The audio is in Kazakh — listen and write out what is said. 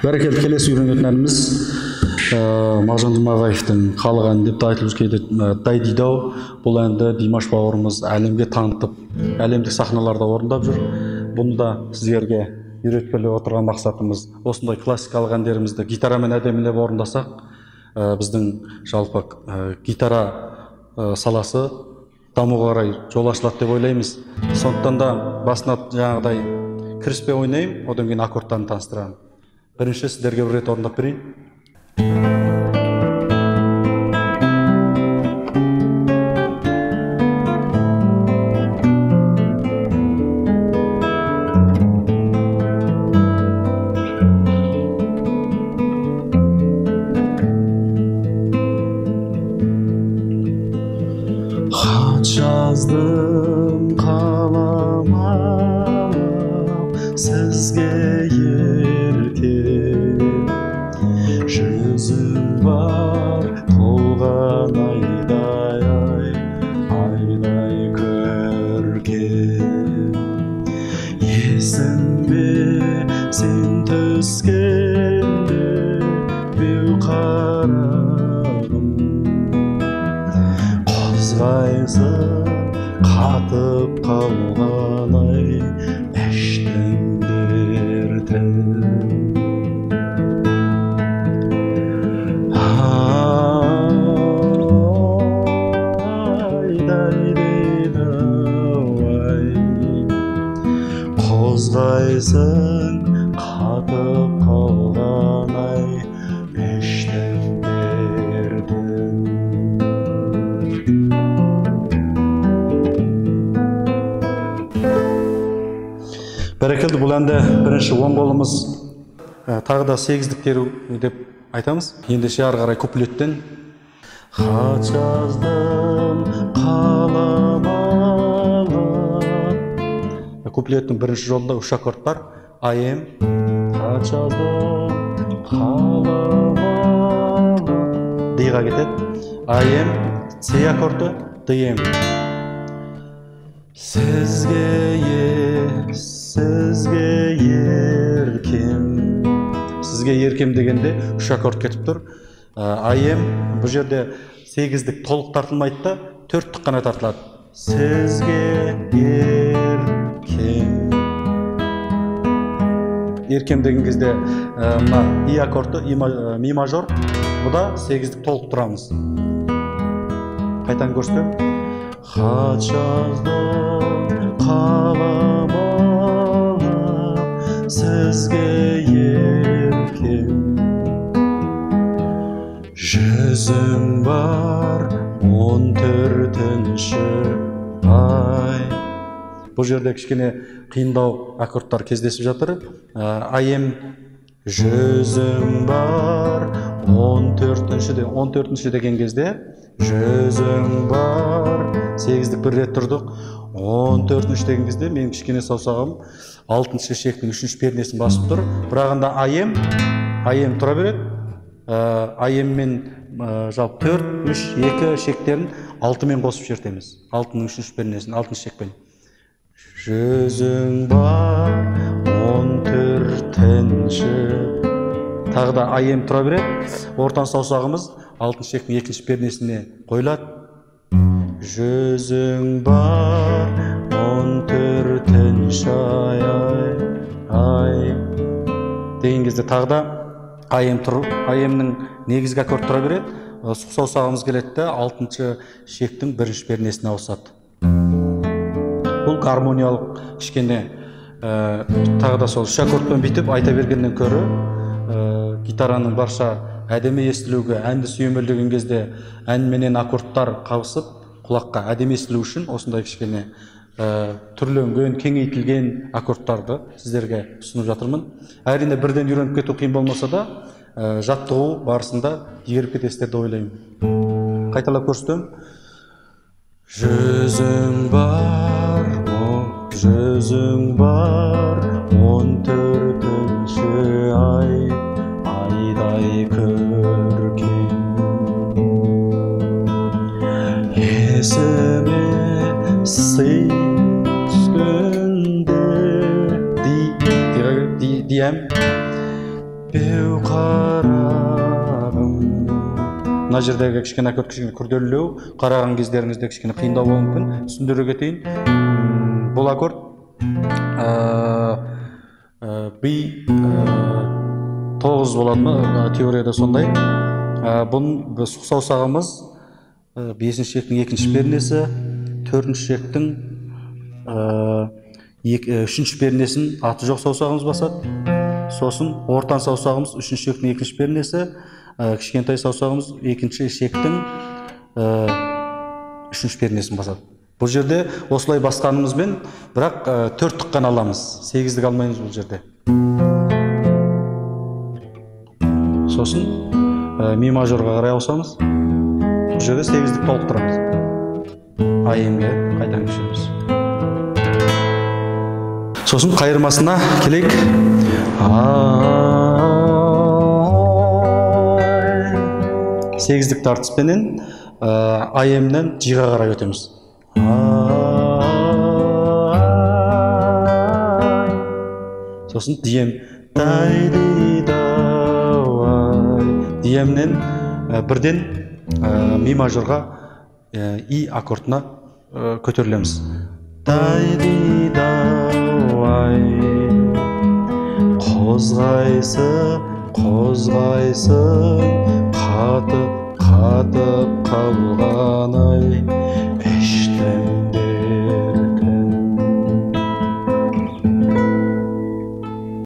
Бәрекелді, келесі үйренетініміз Мағжан Жұмағаевтың халық әні деп айтылып кейде Дайдидау. Бұл әнді Димаш бауырымыз әлемге танытып, әлемдік сахналарда орындап жүр. Бұны да сіздерге үйреткелі отырған мақсатымыз осындай классикалық әндерімізді гитарамен әдемілеп орындасақ, біздің жалпы гитара саласы дамуға қарай жол ашылады деп ойлаймыз. Сондықтан да басына жаңағыдай кіріспе ойнайын, одан кейін аккордтарын таныстырамын. Бірінші сіздерге бір рет орындап берейін. Хат жаздым қаламалап сізге еркем, жүзің бар толған айдай көркем. Есіңде сен түскенде беу қарағым, қозғайсың қатып қалған іштің дертін. Қозғайсың қатып қалған іштің дертін. Бәрекелді, бұл әнді бірінші оң қолымыз тағы да сегіздік теру деп айтамыз. Ендеше ары қарай куплеттен. Хат жаздым қаламалап. Куплеттің бірінші жолында үш аккорд бар. I am. Хат жаздым қаламалап. D-ға кетеді. I am. C аккорды. D-ем. Сізге еркем. Сізге еркем дегенде үш аккорд кетіп тұр. I am. Бұл жерде сегіздік толық тартылмайды да, төрттік қана тартылады. Сізге еркем. Еркем деген кезде И аккорды, ми мажор. Бұда сегіздік толық тұрамыз. Қайтан көрсетем. Хат жаздым қаламалап сізге еркем, жүзің бар 14-ші ай. Бұл жерде кішкене қиындау аккордтар кездесіп жатыр. I am. Жүзің бар 14-ші деген кезде жүзің бар, сегіздік бір рет тұрдық. 14-ші деген кезде мен кішкене саусағым 6-ші шектің 3-ші пернесін басып тұр. Бірағында I am тұра береді. I am мен жалпы 4, 3, 2 шектерін 6-мен қосып шертеміз. 6-ның 3-ші пернесін 6-ші шекпен. Жүзің бар 14-ші. Тағы да I am тұра береді. Ортан саусағымыз 6-ші шектің 2-ші пернесіне қойылады. Жүзің бар 14-ші ай. Деген кезде тағы да I am-ның негізгі аккорд тұра береді. Сұқ саусағымыз келеді де 6-ші шектің 1-ші пернесіне ауысады. Бұл гармониялық кішкене тағы да сол үш аккордпен бүйтіп айта бергеннен көрі гитараның барша әдемі естілуге, әнді сүйемелдеген кезде ән менен аккордтар қабысып, құлаққа әдемі естілу үшін осындай кішкене түрленген, кеңейтілген аккордтарды сіздерге ұсынып жатырмын. Әрине бірден үйреніп кету қиын болмаса да, жаттығу барысында игеріп кетесіздер деп ойлаймын. Қайталап көрсетем. Жүзің бар 14-ші айдай көркем. Есіме сый түскенде. Ди дием беу қарағым. Мына жердегі кішкене аккорд кішкене күрделілеу, қараған кездеріңізде кішкене қиындау болуы мүмкін. Түсіндіре кетейін. Бұл аккорд би 9 болады ма? Теорияда сондай. Бұл сұқ саусағымыз 5-ші ішектің 2-ші пернесі, 4-ші ішектің 3-ші пернесін аты жоқ саусағымыз басады. Сосын ортан саусағымыз 3-ші ішектің 2-ші пернесі, кішкентай саусағымыз 2-ші ішектің 3-ші пернесін басады. Бұл жерде осылай басқанымызбен, бірақ 4-тік қана аламыз, 8-дік алмаймыз бұл жерде. Сосын ми мажорға қарай ауысамыз. Бұл жерде 8-дік толықтырамыз. АМ-ге қайтадан көшеміз. Сосын қайырмасына келейік. 8-дік тартыспенен АМ-нен G-ға қарай өтеміз. Сосын дием диемнен бірден ми мажорға и аккордына көтерілеміз. Қозғайсың қатып қалған ай,